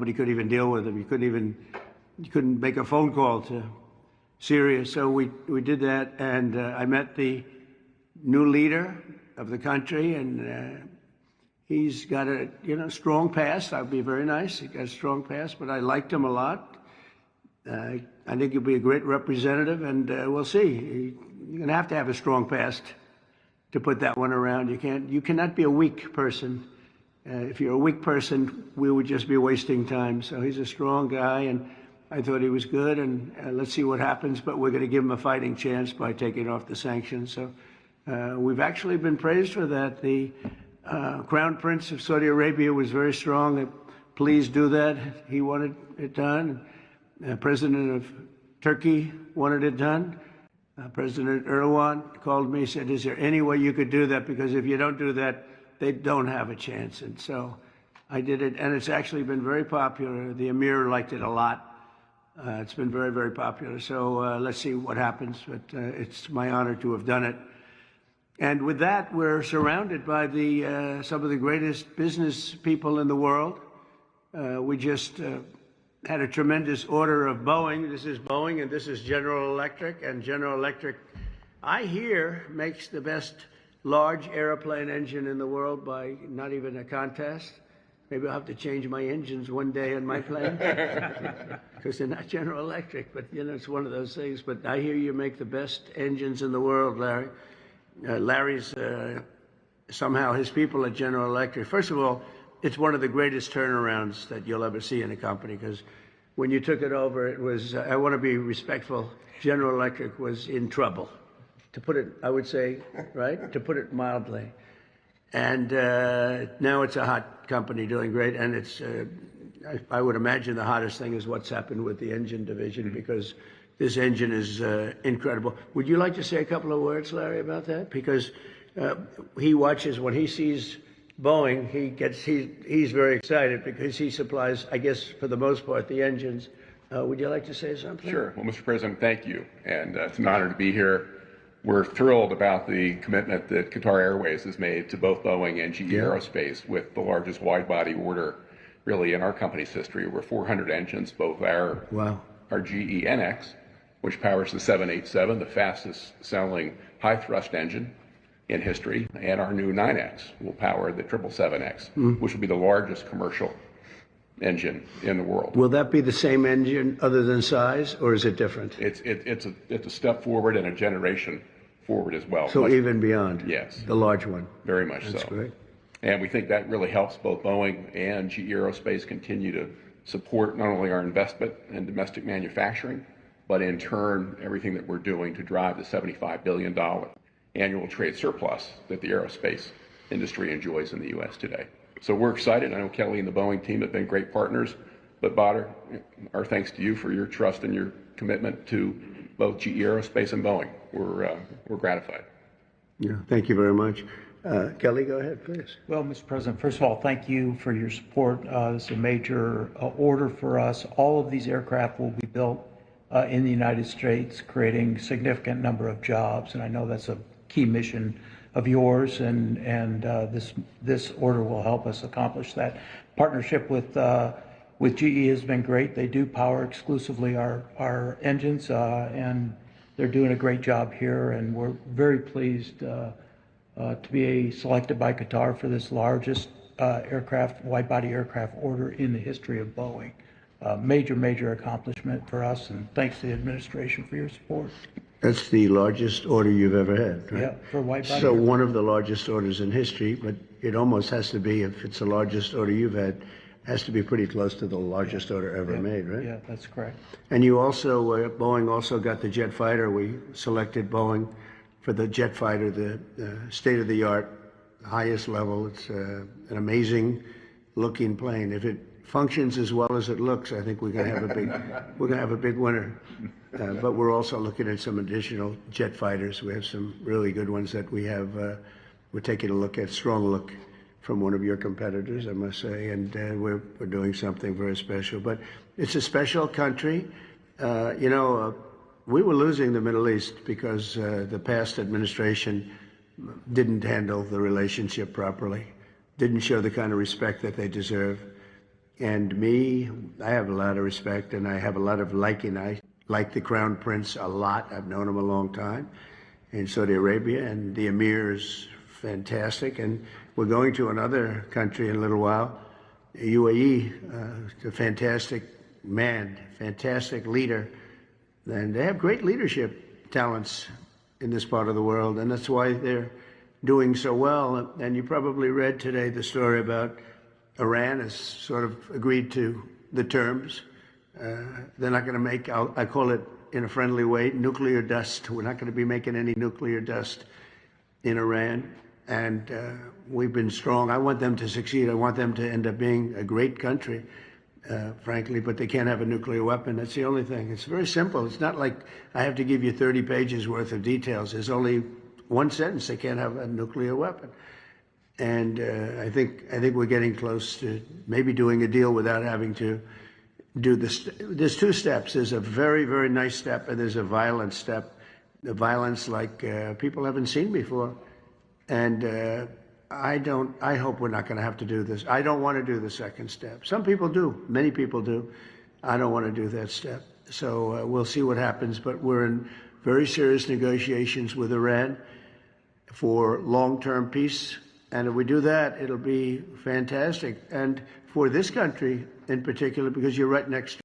nobody could even deal with him. You couldn't make a phone call to Syria. So we did that, and I met the new leader of the country, and he's got a strong past. I'd be very nice. He got a strong past, but I liked him a lot. I think he'll be a great representative, and we'll see. You're going to have a strong past to put that one around. You cannot be a weak person. If you're a weak person, we would just be wasting time. So he's a strong guy, and I thought he was good, and let's see what happens. But we're going to give him a fighting chance by taking off the sanctions. So we've actually been praised for that. The Crown Prince of Saudi Arabia was very strong. Please do that. He wanted it done. President of Turkey wanted it done. President Erdogan called me, said, is there any way you could do that? Because if you don't do that, they don't have a chance. And so I did it, and it's actually been very popular. The Emir liked it a lot. It's been very, very popular. So let's see what happens, but it's my honor to have done it. And with that, we're surrounded by some of the greatest business people in the world. We just had a tremendous order of Boeing. This is Boeing, and this is General Electric. And General Electric, I hear, makes the best large airplane engine in the world by not even a contest. Maybe I'll have to change my engines one day in my plane because they're not General Electric. But, it's one of those things. But I hear you make the best engines in the world, Larry. Larry's somehow his people at General Electric. First of all, it's one of the greatest turnarounds that you'll ever see in a company, because when you took it over, it was, I want to be respectful, General Electric was in trouble, to put it, I would say, right? To put it mildly. And now it's a hot company doing great, and it's, I would imagine the hottest thing is what's happened with the engine division, because this engine is incredible. Would you like to say a couple of words, Larry, about that? Because he watches, when he sees Boeing, he's very excited because he supplies, I guess, for the most part, the engines. Would you like to say something? Sure. Well, Mr. President, thank you. And it's an honor to be here. We're thrilled about the commitment that Qatar Airways has made to both Boeing and GE Aerospace with the largest wide-body order really in our company's history. Over 400 engines, both our GE NX, which powers the 787, the fastest selling high-thrust engine in history, and our new 9X will power the 777X, which will be the largest commercial engine in the world. Will that be the same engine other than size, or is it different? It's a step forward and a generation forward as well. So even beyond? Yes. The large one? Very much so. That's great. And we think that really helps both Boeing and GE Aerospace continue to support not only our investment in domestic manufacturing, but in turn, everything that we're doing to drive the $75 billion annual trade surplus that the aerospace industry enjoys in the U.S. today. So we're excited. I know Kelly and the Boeing team have been great partners, but Badr, our thanks to you for your trust and your commitment to both GE Aerospace and Boeing. We're gratified. Yeah, thank you very much. Kelly, go ahead, please. Well, Mr. President, first of all, thank you for your support. This is a major order for us. All of these aircraft will be built in the United States, creating a significant number of jobs, and I know that's a key mission of yours, and this order will help us accomplish that. Partnership with GE has been great. They do power exclusively our engines, and they're doing a great job here, and we're very pleased to be selected by Qatar for this largest wide-body aircraft order in the history of Boeing. Major accomplishment for us, and thanks to the administration for your support. That's the largest order you've ever had, right? Yeah, for wide-body. So one of the largest orders in history, but it almost has to be, if it's the largest order you've had, has to be pretty close to the largest order ever made, right? Yeah, that's correct. And you also, Boeing also got the jet fighter. We selected Boeing for the jet fighter, the state-of-the-art, highest level. It's an amazing looking plane. If it functions as well as it looks, I think we're going to have a big winner. But we're also looking at some additional jet fighters. We have some really good ones that we have. We're taking a look at, strong look from one of your competitors, I must say, and we're doing something very special. But it's a special country. We were losing the Middle East because the past administration didn't handle the relationship properly, didn't show the kind of respect that they deserve. and me, I have a lot of respect and I have a lot of liking. I like the Crown Prince a lot. I've known him a long time in Saudi Arabia, and the Emir is fantastic. And we're going to another country in a little while, UAE, a fantastic man, fantastic leader. And they have great leadership talents in this part of the world, and that's why they're doing so well. And you probably read today the story about Iran has sort of agreed to the terms. They're not going to make, I call it in a friendly way, nuclear dust. We're not going to be making any nuclear dust in Iran. And we've been strong. I want them to succeed. I want them to end up being a great country, frankly, but they can't have a nuclear weapon. That's the only thing. It's very simple. It's not like I have to give you 30 pages worth of details. There's only one sentence: they can't have a nuclear weapon. And I think we're getting close to maybe doing a deal without having to do this. There's two steps. There's a very, very nice step, and there's a violent step. The violence like people haven't seen before. And I hope we're not going to have to do this. I don't want to do the second step. Some people do. Many people do. I don't want to do that step. So we'll see what happens. But we're in very serious negotiations with Iran for long-term peace. And if we do that, it'll be fantastic. And for this country in particular, because you're right next to